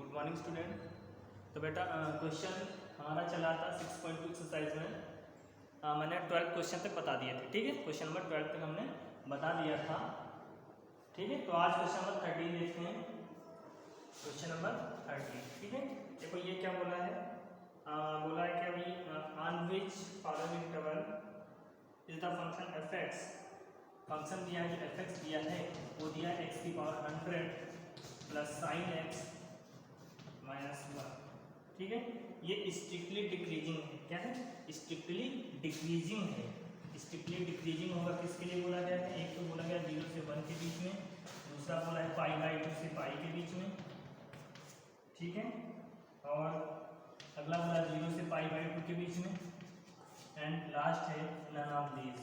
Good morning student. तो बेटा question हमारा चला था 6.2 एक्सरसाइज में। मैंने 12 क्वेश्चन तक बता दिए थे, ठीक है। क्वेश्चन नंबर 12 तक हमने बता दिया था, ठीक है। तो आज क्वेश्चन नंबर 13 देखते हैं। क्वेश्चन नंबर 13, ठीक है। देखो ये क्या बोला है, बोला है कि अभी on which following interval is the function f x. Function दिया है, जो एफ एक्स दिया है वो दिया है एक्स की power 100 plus sine x minus 1, ठीक है। ये स्ट्रिक्टली डिक्रीजिंग है। क्या है? स्ट्रिक्टली डिक्रीजिंग है। स्ट्रिक्टली डिक्रीजिंग होगा किसके लिए बोला गया है? एक तो बोला गया 0 से 1 के बीच में, दूसरा बोला है π/2 से π के बीच में, ठीक है। और अगला बोला 0 से π/2 के बीच में, एंड लास्ट है नन ऑफ दीज,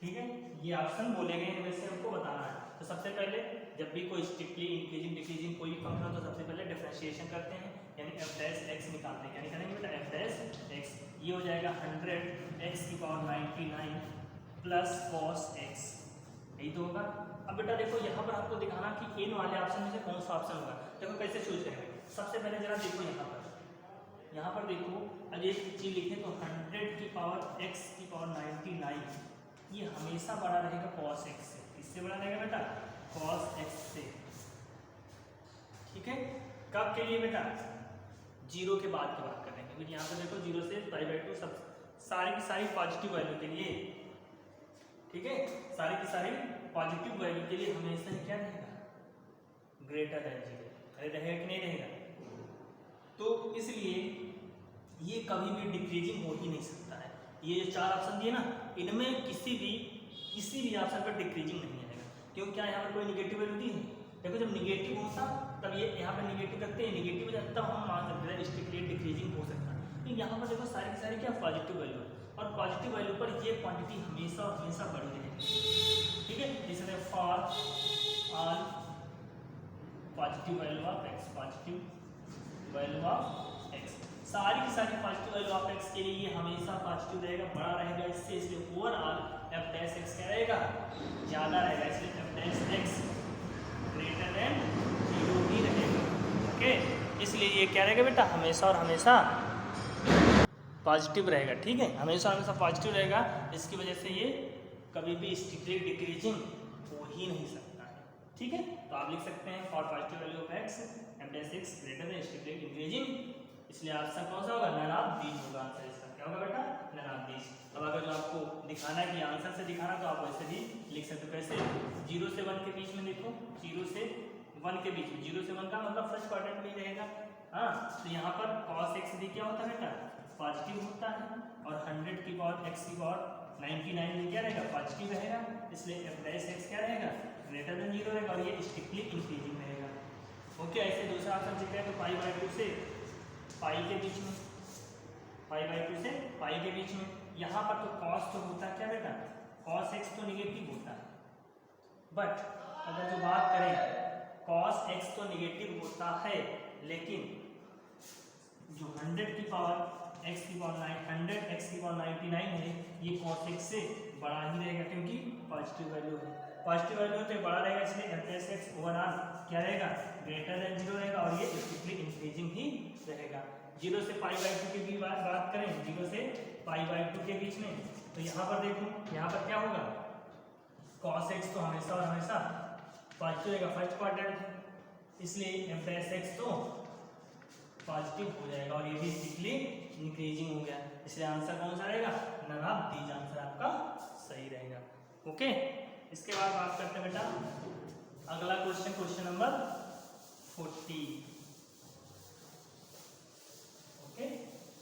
ठीक है। ये ऑप्शन बोले गए हैं, वैसे हमको बताना है। तो सबसे पहले जब भी कोई स्ट्रिक्टली इंक्रीजिंग डिक्रीजिंग कोई भी फंक्शन हो तो सबसे पहले डिफरेंशिएशन करते हैं, यानी एफ डैश एक्स निकालते हैं। यानी करेंगे बेटा एफ डैश एक्स, ये हो जाएगा 100 एक्स की पावर 99 प्लस कॉस एक्स, यही तो होगा। अब बेटा देखो यहाँ पर आपको दिखाना कि इन वाले ऑप्शन में से कौन सा ऑप्शन होगा। देखो कैसे चूज करेंगे। सबसे पहले जरा देखो यहाँ पर देखो, अब एक चीज लिखे तो 100 की पावर एक्स की पावर 99, ये हमेशा बड़ा रहेगा cos x से। किससे बड़ा रहेगा बेटा? cos x से, ठीक है। कब के लिए बेटा? 0 के बाद की बात करेंगे, क्योंकि यहाँ पे देखो 0 से π/2 सब सारी की सारी पॉजिटिव वैल्यू के लिए, ठीक है। सारी की सारी पॉजिटिव वैल्यू के लिए हमेशा क्या रहेगा? Greater than 0। अरे रहेगा कि नहीं रहेगा? तो इसलिए ये कभी भी डिक्रीजिंग हो ही नहीं सकता है। ये जो 4 ऑप्शन दिए ना, इनमें किसी भी ऑप्शन पर डिक्रीजिंग नहीं आएगा, क्योंकि क्या यहाँ पर कोई निगेटिव वैल्यू दी है? देखो जब निगेटिव होता तब ये यहाँ पर निगेटिव रखते हैं, निगेटिव हो जाता तब हम मान सकते हैं स्ट्रिक्टली डिक्रीजिंग हो सकता है। तो यहाँ पर देखो सारी की सारी क्या पॉजिटिव वैल्यू है, और पॉजिटिव वैल्यू पर ये क्वांटिटी हमेशा और हमेशा बढ़ी रहेगी, ठीक है। इसलिए for all positive value of x, positive value of x, सारी की सारी पॉजिटिव वैल्यू ऑफ एक्स के लिए ये हमेशा पॉजिटिव रहेगा, बड़ा रहेगा इससे, इसलिए ओवरऑल एफ डैश एक्स क्या रहेगा? ज़्यादा रहेगा, इसलिए F dash x greater than 0 ही रहेगा, ओके। इसलिए ये क्या रहेगा बेटा? हमेशा और हमेशा पॉजिटिव रहेगा, ठीक है। हमेशा हमेशा पॉजिटिव रहेगा, इसकी वजह से ये कभी भी स्ट्रिक्टली डिक्रीजिंग हो ही नहीं सकता है, ठीक है। तो आप लिख सकते हैं for positive value of x f dash x greater than strictly decreasing, इसलिए आंसर कौन सा होगा? नन ऑफ दीज होगा आंसर इसका। क्या होगा बेटा? None of these. अब अगर जो आपको दिखाना है कि आंसर से दिखाना, तो आप वैसे भी लिख सकते हो। कैसे? 0 से 1 के बीच में देखो, 0 से 1 के बीच में, 0 से 1 का मतलब फर्स्ट क्वाड्रेंट में ही रहेगा, हाँ। तो यहाँ पर cos x भी क्या होता है बेटा? पॉजिटिव होता है, और 100 की पावर x की पावर 99 में क्या रहेगा? पॉजिटिव रहेगा, इसलिए एफ डैश एक्स क्या रहेगा? ग्रेटर देन 0 रहेगा, और ये स्ट्रिक्टली इंक्रीजिंग रहेगा, ओके। ऐसे दूसरा ऑप्शन लिखते हैं तो π/2 से पाई के बीच में, π/2 से पाई के बीच में। यहाँ पर तो cos तो होता है क्या बेटा? cos x तो निगेटिव होता है, बट अगर जो बात करें cos x तो निगेटिव होता है, लेकिन जो 100 की पावर x की पावर 100 x की पावर 99 है, ये cos x से बड़ा ही रहेगा, क्योंकि पॉजिटिव वैल्यू है। पॉजिटिव वैल्यू तो बड़ा रहेगा, इसलिए एफ डैश एक्स ओवरऑल क्या रहेगा? ग्रेटर देन 0 रहेगा, और ये स्ट्रिक्टली इंक्रीजिंग ही रहेगा। 0 से π/2 की भी बात करें, 0 से π/2 के बीच में, तो यहाँ पर देखो, यहाँ पर क्या होगा? cos x तो हमेशा और हमेशा पॉजिटिव रहेगा, फर्स्ट क्वाड्रेंट, इसलिए एफ डैश एक्स तो पॉजिटिव हो जाएगा, और ये भी स्ट्रिक्टली इंक्रीजिंग हो गया, इसलिए आंसर कौन सा रहेगा? नन ऑफ दीज आंसर आपका सही रहेगा, ओके। इसके बाद बात करते हैं बेटा अगला question, question number 40, okay.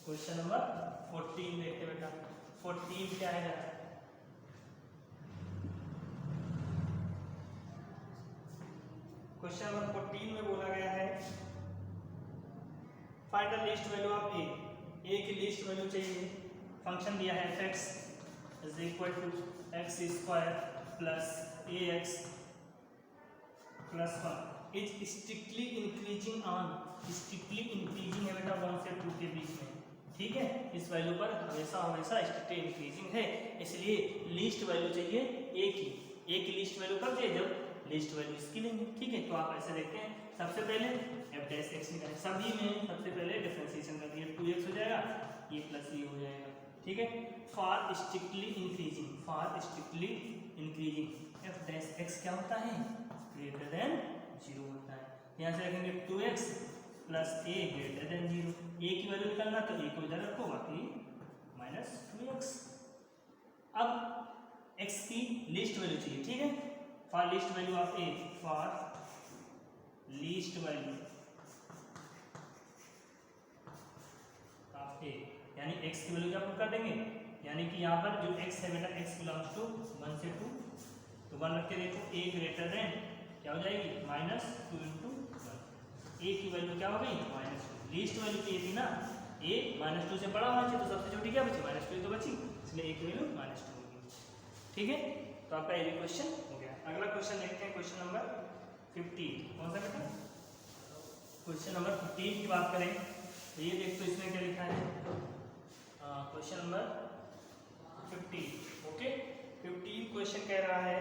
Question number 14 देखते बेटा। 14 क्या है? क्वेश्चन नंबर 14 में बोला गया है find the list value of a की लिस्ट वैल्यू चाहिए। फंक्शन दिया है f x is equal to x square plus a x plus 1 is strictly increasing on, strictly increasing है बेटा 1 से 2 के बीच में, ठीक है। इस वैल्यू पर हमेशा हमेशा स्ट्रिक्टली इंक्रीजिंग है, इसलिए लिस्ट वैल्यू चाहिए ए की लिस्ट वैल्यू कब चाहिए? जब लिस्ट वैल्यू इसकी लेंगे, ठीक है। तो आप ऐसे देखते हैं, सबसे पहले एफ डैश एक्स निकालें, सभी में सबसे पहले डिफरेंशिएशन कर दिया, 2x हो जाएगा, ये प्लस ये हो जाएगा, ठीक है। For strictly increasing F dash x क्या होता है, ग्रेटर देन 0 होता है। यहाँ से रखेंगे 2x प्लस ए ग्रेटर देन 0, ए की वैल्यू निकालना तो ए को इधर रखो, बाकी -2x। अब x की लिस्ट वैल्यू चाहिए, ठीक है। For list value of a, for least value of a, यानी x की वैल्यू क्या पुट कर देंगे, यानी कि यहाँ पर जो x है बेटा, x बिलोंग्स टू 1 से 2, तो 1 रख के देखो, a ग्रेटर देन क्या हो जाएगी, -2 × 1, a की वैल्यू क्या हो गई, -2। लीस्ट वैल्यू चाहिए थी ना, a -2 से बड़ा होना चाहिए, तो सबसे छोटी क्या बची, -2 तो बची, इसलिए a की वैल्यू -2 होगी, ठीक है। तो आपका ये क्वेश्चन हो गया। अगला क्वेश्चन देखते हैं, क्वेश्चन नंबर 15। कौन सा बेटा, क्वेश्चन नंबर 15 की बात करें तो ये देख, तो इसमें क्या लिखा है, क्वेश्चन नंबर 15, ओके। 15 क्वेश्चन कह रहा है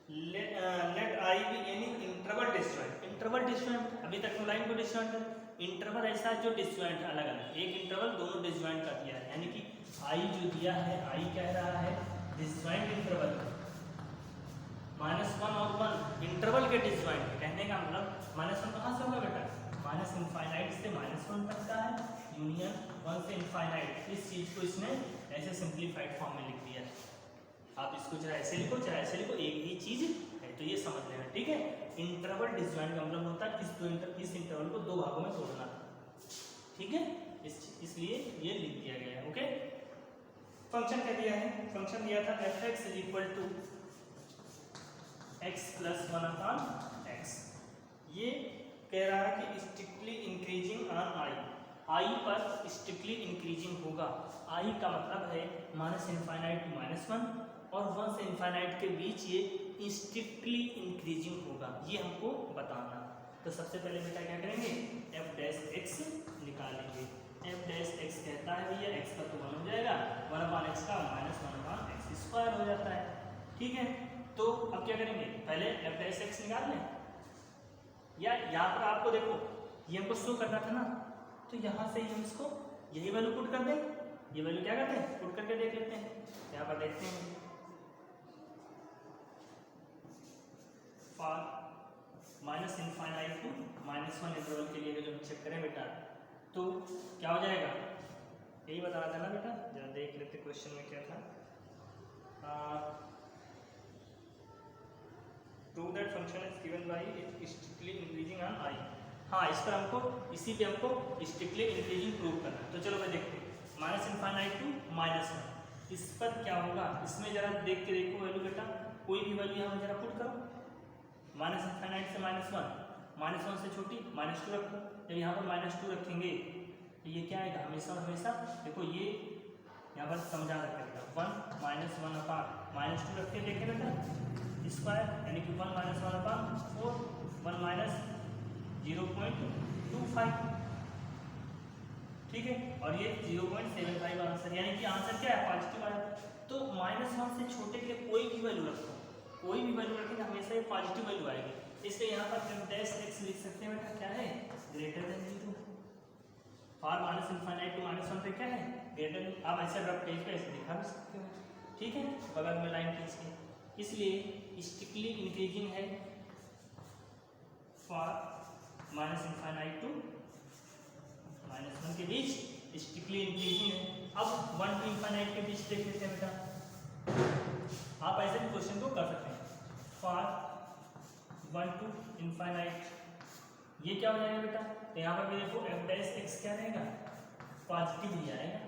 let I be any interval disjoint. Interval disjoint, अभी तक तो लाइन को डिस्जॉइंट है, इंटरवल ऐसा है जो डिस्जॉइंट अलग अलग, एक इंटरवल दोनों डिस्जॉइंट कर दिया है, यानी कि आई जो दिया है, आई कह रहा है डिस्जॉइंट इंटरवल -1 और 1 इंटरवल के डिस्जॉइंट। कहने का मतलब -1 कहाँ से होगा बेटा, -∞ से -1 तक का है, यूनियन 1 से इनफाइनाइट। इस चीज को इसने ऐसे सिंप्लीफाइड फॉर्म में लिख दिया है, आप इसको चाहे ऐसे लिखो चाहे ऐसे लिखो, एक ही चीज है, तो ये समझ लेना, ठीक है। इंटरवल डिस्जॉइंट का मतलब होता है इस इंटरवल को दो भागों में तोड़ना, ठीक है, इसलिए ये लिख दिया गया है, ओके। फंक्शन क्या दिया है, फंक्शन दिया था f(x) = x + 1/x। ये कह रहा है कि स्ट्रिक्टली इंक्रीजिंग ऑन i पर स्ट्रिक्टली इंक्रीजिंग होगा। i का मतलब है -∞ to -1 और 1 से इनफाइनाइट के बीच ये स्ट्रिक्टली इंक्रीजिंग होगा, ये हमको बताना। तो सबसे पहले बेटा क्या करेंगे, f(x) निकालेंगे। f(x) कहता है भैया x का तो 1 हो जाएगा, 1/x का -1/x² हो जाता है, ठीक है। तो अब क्या करेंगे, पहले f(x) निकाल लें, या यहाँ पर आपको देखो ये हमको शो करना था ना, तो यहाँ से ही हम इसको यही वैल्यू पुट कर दें, ये वैल्यू क्या करते हैं, पुट करके देख लेते हैं। यहाँ पर देखते हैं, फॉर -∞ to -1 इंटरवल के लिए जब चेक करें बेटा, तो क्या हो जाएगा, यही बता रहा था ना बेटा, जरा देख लेते क्वेश्चन में क्या था। Prove that function is given by strictly increasing on i। हाँ, इस पर हमको, इसी पे हमको स्ट्रिक्टली इंक्रीजिंग प्रूव करना है। तो चलो मैं देखते हैं, -∞ to -1, इस पर क्या होगा, इसमें जरा देख के देखो वैल्यू बेटा, कोई भी वैल्यू यहाँ जरा पुट करो, -∞ से -1 से छोटी -2 रखो। जब यहाँ पर -2 रखेंगे तो ये क्या आएगा, हमेशा देखो ये यहाँ पर समझा रखेगा, 1 - 1/-2 रख के देखें बेटा, स्क्वायर यानी कि 1 - 1/4, 1 - 0.25, ठीक है, और ये 0.75 आंसर, यानी कि आंसर क्या है, पॉजिटिव आया। तो -1 से छोटे के लिए कोई भी वैल्यू रखो, कोई भी वैल्यू रखेंगे हमेशा ये पॉजिटिव वैल्यू आएगी, इसलिए यहाँ पर f(x) लिख सकते हैं बेटा, क्या है, ग्रेटर देन 0। फॉर -∞ to -1 पे क्या है, ग्रेटर। आप ऐसे रफ पेज पे ऐसे दिखा भी सकते हो, ठीक है, बगल में लाइन खींच के, इसलिए स्ट्रिक्टली इंक्रीजिंग है फॉर -∞ to -1 के बीच स्ट्रिक्टली इंक्रीजिंग है। अब 1 to ∞ के बीच देख लेते हैं बेटा, आप ऐसे भी क्वेश्चन को कर सकते हैं, फॉर 1 to ∞, ये क्या हो जाएगा बेटा, तो यहाँ पर भी देखो f(x) क्या रहेगा, पॉजिटिव ही आएगा,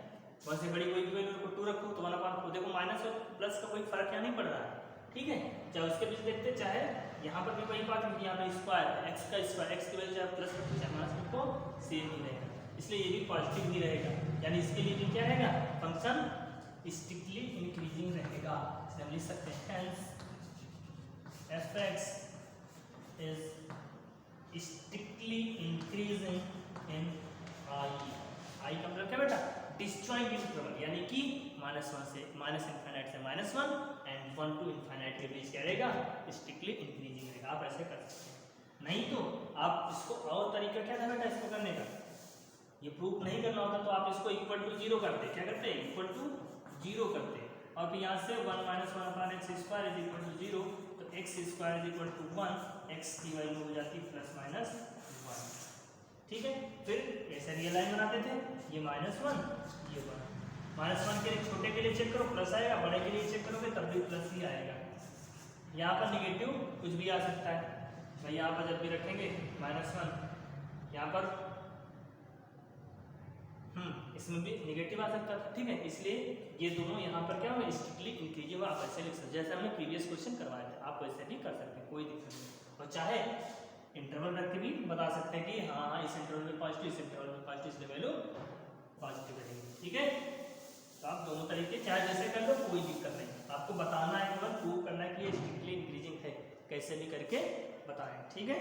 1 से बड़ी कोई वैल्यू को 2 रखो तो 1/2, देखो माइनस और प्लस का कोई फर्क यहाँ नहीं पड़ रहा है, ठीक है, चाहे उसके बीच देखते, चाहे यहाँ पर भी वही बात है कि यहाँ पर स्क्वायर x का स्क्वायर, x की वजह चाहे प्लस रखो चाहे माइनस रखो सेम ही रहेगा, इसलिए ये भी पॉजिटिव ही रहेगा, यानी इसके लिए भी क्या रहेगा, फंक्शन स्ट्रिक्टली इंक्रीजिंग रहेगा। इसलिए हम लिख सकते हैं hence f(x) is strictly increasing in i। i का मतलब क्या बेटा, डिस्जॉइंट इंटरवल, यानी कि -1 से -∞ से -1 एंड 1 to ∞ के बीच क्या रहेगा, स्ट्रिक्टली इंक्रीजिंग रहेगा। आप ऐसे कर सकते हैं। नहीं तो आप इसको और तरीका क्या था बेटा इसको करने का, ये प्रूफ नहीं करना होता तो आप इसको इक्वल टू जीरो करते, क्या करते हैं इक्वल टू जीरो करते, और फिर यहाँ से 1 - 1 x square is equal to zero, तो x square is equal to 1, x की वैल्यू हो जाती ±1, ठीक है। फिर ऐसे रियल लाइन बनाते थे, ये -1 ये 1, -1 के लिए छोटे के लिए चेक करो प्लस आएगा, बड़े के लिए चेक करोगे तब भी प्लस ही आएगा। यहाँ पर निगेटिव कुछ भी आ सकता है भाई, यहाँ पर जब भी रखेंगे -1 यहाँ पर इसमें भी नेगेटिव आ सकता था, ठीक है। इसलिए ये दोनों यहाँ पर क्या होगा स्ट्रिक्टली इंक्रीजिव, आप ऐसे लिख सकते जैसे हमने प्रीवियस क्वेश्चन करवाए थे, आप वैसे भी कर सकते हैं, कोई दिक्कत नहीं। और चाहे इंटरवल रख के भी बता सकते हैं कि हाँ इस इंटरवल में पॉजिटिव, इस इंटरवल में पॉजिटिव, इसलिए वैल्यू पॉजिटिव रहेगी, ठीक है। तो आप दोनों तरीके चाहे जैसे कर लो कोई दिक्कत नहीं, आपको बताना है केवल प्रूव करना है कि ये स्ट्रिक्टली इंक्रीजिंग है, कैसे भी करके बताएं, ठीक है।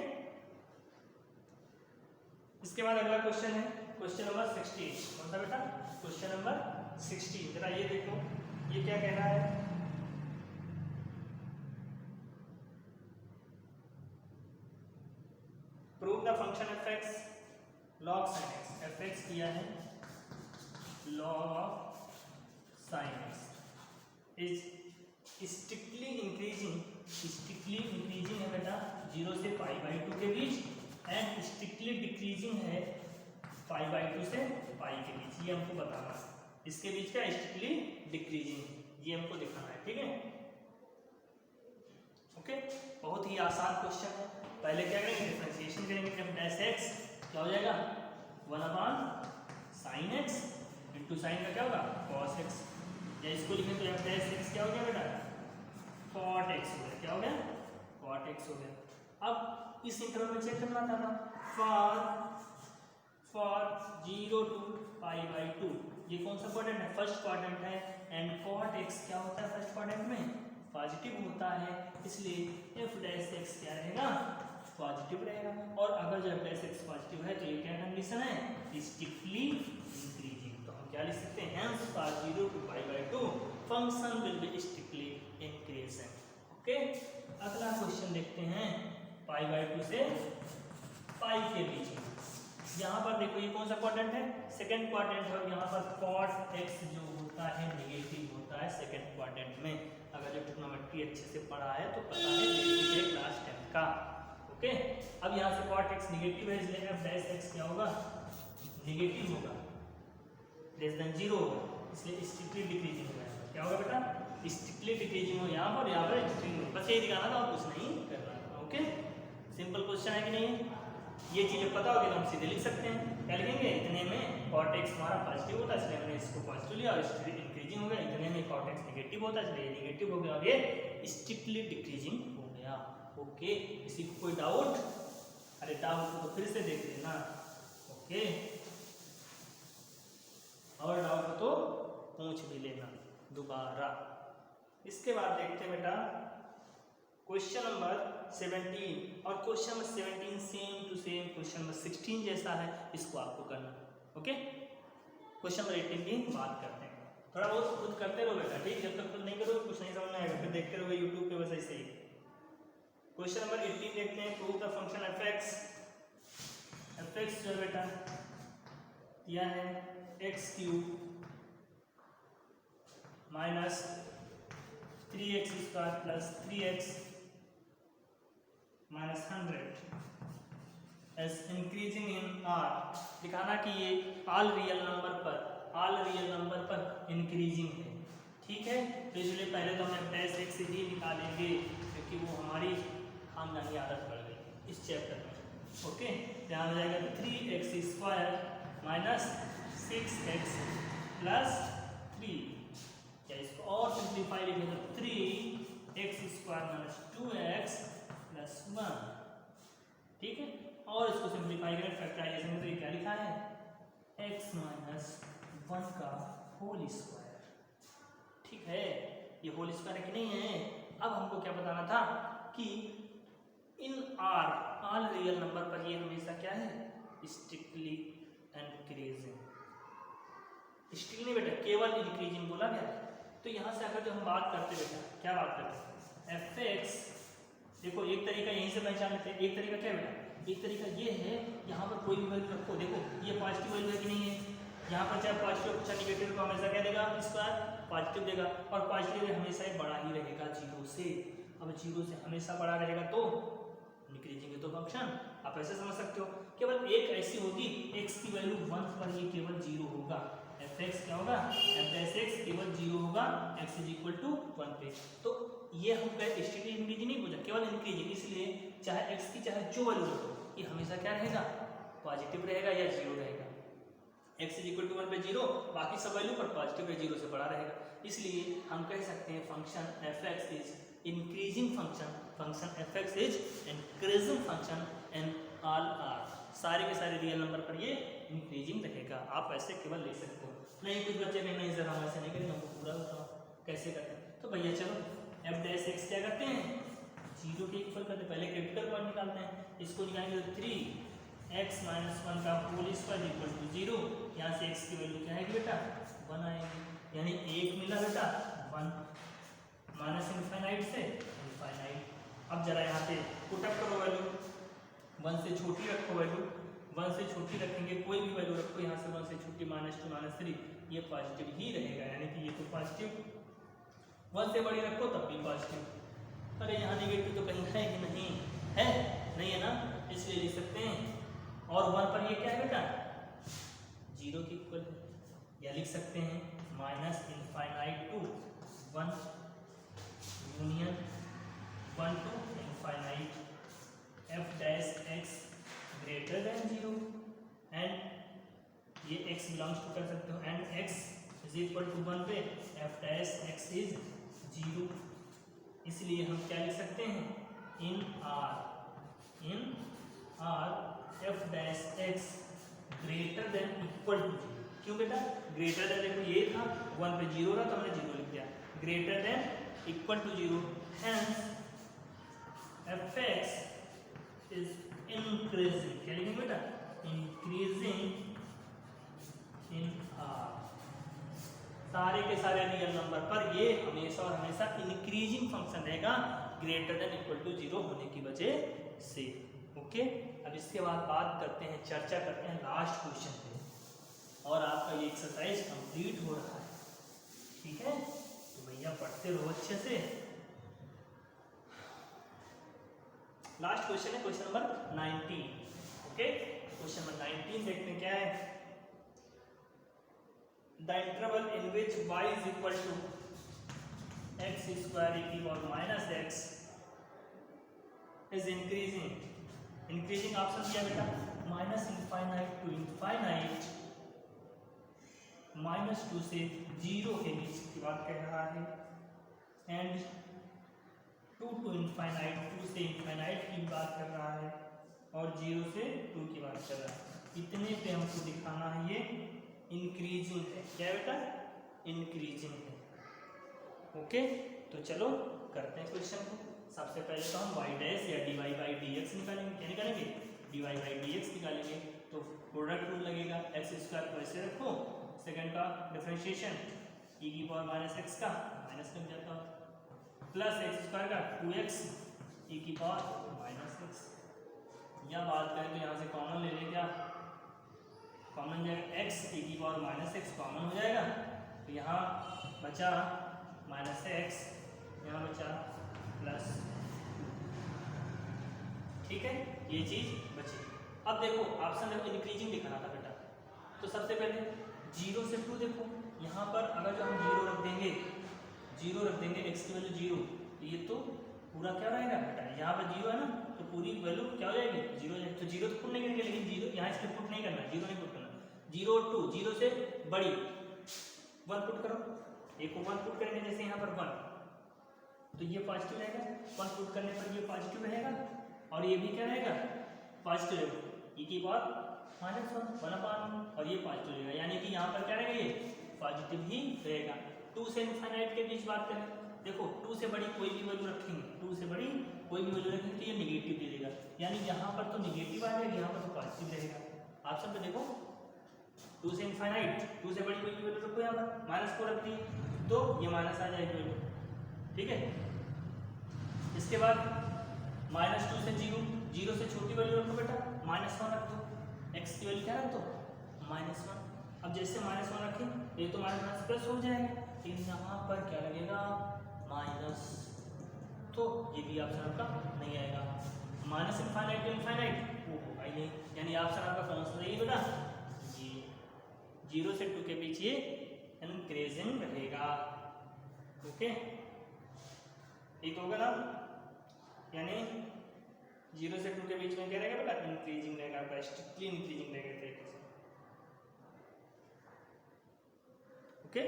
इसके बाद अगला क्वेश्चन है क्वेश्चन नंबर 16, कौन सा बेटा क्वेश्चन नंबर 16, जरा ये देखो ये क्या कह रहा है, prove the function fx log sin x, fx किया है log of sin x is strictly increasing है बेटा 0 से π/2 के बीच, एंड स्ट्रिक्टली डिक्रीजिंग है π/2 से π के बीच, ये हमको बताना है, इसके बीच का स्ट्रिक्टली डिक्रीजिंग ये हमको दिखाना है, ठीक है। ओके, बहुत ही आसान क्वेश्चन है। पहले क्या करेंगे डिफरेंशिएशन करेंगे, f'(x) क्या हो जाएगा 1/sin x इंटू साइन का क्या होगा cos x, या इसको लिखें तो f'(x) क्या हो गया बेटा cot x हो गया, क्या हो गया cot x हो गया। अब इस इंटरवल में चेक करना था फॉर 0 to π/2, ये कौन सा क्वाड्रेंट है फर्स्ट क्वाड्रेंट है, एंड cot x क्या होता है फर्स्ट क्वाड्रेंट में पॉजिटिव होता है, इसलिए f'(x) क्या रहेगा पॉजिटिव रहेगा। और अगर जब f'(x) पॉजिटिव है तो ये क्या कंडीशन है स्ट्रिक्टली इंक्रीजिंग, तो हम क्या लिख सकते हैं hence for 0 to π/2 function will be strictly increasing. Okay, अगला क्वेश्चन देखते हैं π/2 से π के बीच में, यहाँ पर देखो ये कौन सा क्वाड्रेंट है सेकंड क्वाड्रेंट है, और यहाँ पर cot x जो होता है नेगेटिव होता है सेकंड क्वाड्रेंट में। अगर जो ट्रिग्नोमेट्री अच्छे से पढ़ा है तो पता है बेसिक है क्लास 10 का। ओके, अब यहाँ से cot x नेगेटिव है, इसलिए f'(x) क्या होगा नेगेटिव होगा, लेस देन 0 होगा, इसलिए स्ट्रिक्टली डिक्रीजिंग होगा, क्या होगा बेटा स्ट्रिक्टली डिक्रीजिंग हो यहाँ पर स्ट्रिक्टली, बस यही दिखाना था और कुछ नहीं करना था। ओके, सिंपल क्वेश्चन है कि नहीं, ये चीज़ें पता होगी तो हम सीधे लिख सकते हैं, क्या लिखेंगे इतने में cot x हमारा पॉजिटिव होता है इसलिए हमने इसको पॉजिटिव लिया, और इंक्रीजिंग हो गया, इतने में cot x नेगेटिव होता है इसलिए नेगेटिव हो गया, और ये स्ट्रिक्टली डिक्रीजिंग हो गया। ओके, किसी को कोई डाउट, अरे डाउट तो फिर से देख लेना। ओके, और डाउट हो तो पूछ भी लेना दोबारा। इसके बाद देखते हैं बेटा क्वेश्चन नंबर 17, और question number 17 same to same question number 16 जैसा है, इसको आपको करना। ओके, क्वेश्चन नंबर 18 की बात करते हैं, थोड़ा बहुत खुद करते रहो बेटा, ठीक, जब तक खुद नहीं करोगे कुछ नहीं समझ में आएगा, फिर देखते रहोगे यूट्यूब पे बस ऐसे ही। क्वेश्चन नंबर 18 देखते हैं, प्रूव द फंक्शन fx जो बेटा यह है x³ minus 3x² plus 3x minus 100 S increasing in r, दिखाना कि ये ऑल रियल नंबर पर इंक्रीजिंग है, ठीक है। तो इसलिए पहले तो हम f'(x) ही निकालेंगे क्योंकि वो हमारी खानदानी आदत पड़ गई इस चैप्टर में। ओके, यहाँ हो जाएगा 3x² माइनस 6x प्लस 3, या इसको और सिंप्लीफाई लिखें तो 3x² माइनस 2x प्लस 1, ठीक है। और इसको सिंप्लीफाई करें फैक्टराइजेशन में तो ये क्या लिखा है x माइनस 1 का होल स्क्वायर, ठीक है, ये होल स्क्वायर है कि नहीं है। अब हमको क्या बताना था कि इन r ऑल रियल नंबर पर ये हमेशा क्या है स्ट्रिक्टली इंक्रीजिंग, स्ट्रिक्टली नहीं बेटा केवल इंक्रीजिंग बोला गया। तो यहाँ से अगर जो हम बात करते बेटा क्या बात करते हैं देखो एक तरीका यहीं से पहचान लेते हैं। एक तरीका क्या है बेटा, एक तरीका ये है यहाँ पर कोई भी वैल्यू रखो, देखो ये पॉजिटिव वैल्यू है कि नहीं है, यहाँ पर चाहे पॉजिटिव चाहे निगेटिव को हमेशा क्या देगा, स्क्वायर पॉजिटिव देगा, और पॉजिटिव हमेशा ही बड़ा ही रहेगा जीरो से। अब जीरो से हमेशा बड़ा रहेगा तो इंक्रीजिंग तो फंक्शन आप ऐसे समझ सकते हो। केवल एक ऐसी होगी एक्स की वैल्यू 1 पर ये केवल जीरो होगा, एफ एक्स क्या होगा, एफ एस एक्स केवल जीरो होगा एक्स इज इक्वल टू 1 पे। तो ये हम स्ट्रिक्टली इंक्रीजिंग नहीं पूछा, केवल इंक्रीजिंग, इसलिए चाहे एक्स की चाहे जो वैल्यू हो ये हमेशा क्या रहेगा, पॉजिटिव रहेगा या जीरो रहेगा। एक्स इज इक्वल टू 1 पे जीरो, बाकी सब वैल्यू पर पॉजिटिव या जीरो से बड़ा रहेगा। इसलिए हम कह सकते हैं function f x is increasing function, function f x is increasing function in all R, सारे के सारे रियल नंबर पर ये इंक्रीजिंग रहेगा। आप ऐसे केवल ले सकते हो। नहीं कुछ बच्चे कहेंगे नहीं सर हम ऐसे नहीं करेंगे, हमको पूरा बताओ कैसे करते हैं। तो भैया चलो एफ डैश एक्स क्या करते हैं, जीरो के इक्वल करते हैं, पहले कैपिटल पॉइंट निकालते हैं, इसको निकालेंगे तो 3x - 1 का होल स्क्वायर इक्वल टू 0। यहाँ से x की वैल्यू क्या आएगी बेटा, 1 आएगी, यानी 1 मिला बेटा 1, माइनस इनफाइनाइट से इनफाइनाइट। अब जरा यहाँ पे पुट अप करो वैल्यू, 1 से छोटी रखो वैल्यू, 1 से छोटी रखेंगे कोई भी वैल्यू रखो, यहाँ से 1 से छोटी -2 -3 ये पॉजिटिव ही रहेगा, यानी कि ये तो पॉजिटिव, 1 से बड़ी रखो तब भी पॉजिटिव। अरे यहाँ निगेटिव तो कहीं है कि नहीं है, नहीं है ना, इसलिए लिख सकते हैं। और 1 पर ये क्या है बेटा, जीरो के इक्वल है, या लिख सकते हैं minus infinite to 1 union 1 to infinite f dash x greater than 0 and ये x बिलोंग्स टू कर सकते हो, and x is equal to 1 पे एफ डैश एक्स इज 0। इसलिए हम क्या लिख सकते हैं, in R f dash x greater than equal to 0। क्यों बेटा, ग्रेटर देन देखो ये था 1 पे 0 रहा तो हमने 0 लिख दिया, greater than equal to 0, hence f x is increasing, क्या लिखेंगे बेटा, इंक्रीजिंग इन आर, सारे के सारे रियल नंबर पर ये हमेशा और हमेशा इंक्रीजिंग फंक्शन रहेगा ग्रेटर देन इक्वल टू 0 होने की वजह से। ओके, अब इसके बाद बात करते हैं, चर्चा करते हैं लास्ट क्वेश्चन पे, और आपका ये एक्सरसाइज कंप्लीट हो रहा है, ठीक है। तो भैया पढ़ते रहो अच्छे से। लास्ट क्वेश्चन है question number 19। Okay, question number 19 देखते हैं क्या है। The interval in which y is equal to x square e की power minus x is increasing, increasing option दिया बेटा माइनस इनफाइनाइट टू इनफाइनाइट, -2 से 0 के बीच की बात कह रहा है, एंड 2 टू इनफाइनाइट, 2 से इनफाइनाइट की बात कर रहा है, और 0 से 2 की बात कर रहा है। इतने पे हमको दिखाना है ये इंक्रीजिंग है, क्या बेटा, इंक्रीजिंग है। ओके, तो चलो करते हैं क्वेश्चन को। सबसे पहले तो हम y डैश या dy बाई dx निकालेंगे, क्या निकालेंगे, dy बाई dx निकालेंगे। तो प्रोडक्ट रूल लगेगा, एक्स स्क्वायर को ऐसे रखो, सेकंड का डिफरेंशिएशन e की पावर माइनस एक्स का माइनस लग जाता है, प्लस एक्स स्क्वायर का 2x e की पावर माइनस एक्स। या बात करें तो यहाँ से कॉमन ले लें, क्या कॉमन जाएगा, x e की पावर माइनस एक्स कॉमन हो जाएगा, तो यहाँ बचा माइनस एक्स, यहाँ बचा प्लस, ठीक है, ये चीज बची। अब देखो ऑप्शन देखो इंक्रीजिंग दिखाना था बेटा, तो सबसे पहले 0 से 2 देखो, यहाँ पर अगर जो हम 0 रख देंगे, 0 रख देंगे, x की वैल्यू 0, तो ये तो पूरा क्या रहेगा बेटा, यहाँ पर 0 है ना, तो पूरी वैल्यू क्या हो जाएगी, 0 हो जाएगी। तो 0 तो पुट नहीं करेंगे, लेकिन 0 यहाँ इसलिए पुट नहीं करना, 0 नहीं पुट करना, 0 और 2, 0 से बड़ी 1 पुट करो, एक को 1 पुट करेंगे, जैसे यहाँ पर 1, तो ये पॉजिटिव रहेगा, 1 पुट करने पर ये पॉजिटिव रहेगा, और ये भी क्या रहेगा, पॉजिटिव रहेगा, e की पावर -1 और ये पॉजिटिव रहेगा, यानी कि यहाँ पर क्या रहेगा, ये पॉजिटिव ही रहेगा। 2 से इनफाइनाइट के बीच बात करें, देखो 2 से बड़ी कोई भी वैल्यू रखेंगे, 2 से बड़ी कोई भी वैल्यू रखेंगे तो ये निगेटिव दे देगा, यानी यहाँ पर तो निगेटिव आ जाएगा, यहाँ पर तो पॉजिटिव रहेगा। ऑप्शन पे देखो 2 से इनफाइनाइट, 2 से बड़ी कोई भी वैल्यू रखो, यहाँ पर -4 रखती है तो ये माइनस आ जाएगी वैल्यू, ठीक है। इसके बाद -2 से 0, 0 से छोटी वैल्यू रखो बेटा, -1 रख दो, x की वैल्यू क्या रख दो, -1। अब जैसे -1 रखें ये तो माइनस प्लस हो जाएगा, लेकिन यहाँ पर क्या लगेगा, माइनस, तो ये भी ऑप्शन आपका नहीं आएगा। माइनस इनफाइनाइट टू इनफाइनाइट वो होगा ही नहीं, यानी ऑप्शन आपका कौन सा सही है बेटा, ये 0 से 2 के बीच ये इंक्रीजिंग रहेगा। ओके, ठीक होगा ना, यानी 0 से 2 के बीच में क्या रहेगा बेटा, इंक्रीजिंग रहेगा आपका, स्ट्रिक्टली इंक्रीजिंग रहेगा तरीके से। ओके,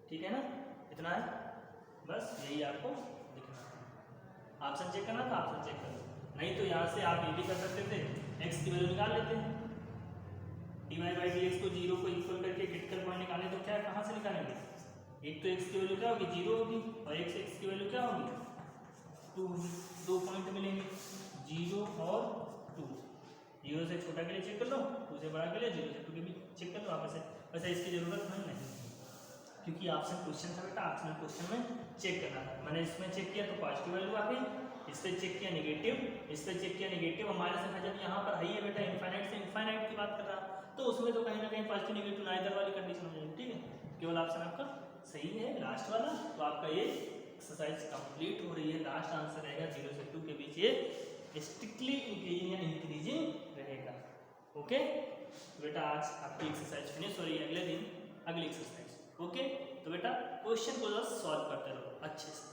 ठीक है ना, इतना है बस, यही आपको लिखना है। ऑप्शन चेक करना था, ऑप्शन चेक करो, नहीं तो यहाँ से आप ये भी कर सकते थे, x की वैल्यू निकाल लेते हैं, dy/dx को 0 को इक्वल करके क्रिटिकल पॉइंट निकालें तो क्या कहाँ से निकालेंगे, एक तो x की वैल्यू क्या होगी, 0 होगी, और एक से x की वैल्यू क्या होगी, 2 होगी, 2 पॉइंट मिलेंगे, 0 और 2, 0 से छोटा के लिए चेक कर लो, 2 से बड़ा के लिए 0 से 2 के बीच चेक कर लो आपस में। वैसे इसकी ज़रूरत नहीं, क्योंकि ऑप्शन क्वेश्चन था बेटा, ऑप्शनल क्वेश्चन में चेक करना था। मैंने इसमें चेक किया तो पॉजिटिव वैल्यू आ गई, इस पर चेक किया नेगेटिव, इस पर चेक किया नेगेटिव, और माइनस था जब यहाँ पर हाई है बेटा, इनफाइनाइट से इनफाइनाइट की बात कर रहा, तो उसमें तो कहीं ना कहीं पॉजिटिव नेगेटिव नाइदर वाली कंडीशन हो जाएगी। ठीक है, केवल ऑप्शन आपका सही है लास्ट वाला, तो आपका ये एक्सरसाइज कंप्लीट हो रही है। लास्ट आंसर रहेगा 0 से 2 के बीच ये स्ट्रिक्टली इंक्रीजिंग या इंक्रीजिंग रहेगा। ओके बेटा, आज आपकी एक्सरसाइज फिनिश हो रही है, अगले दिन अगली एक्सरसाइज। ओके, तो बेटा क्वेश्चन को जस्ट सॉल्व करते रहो अच्छे से।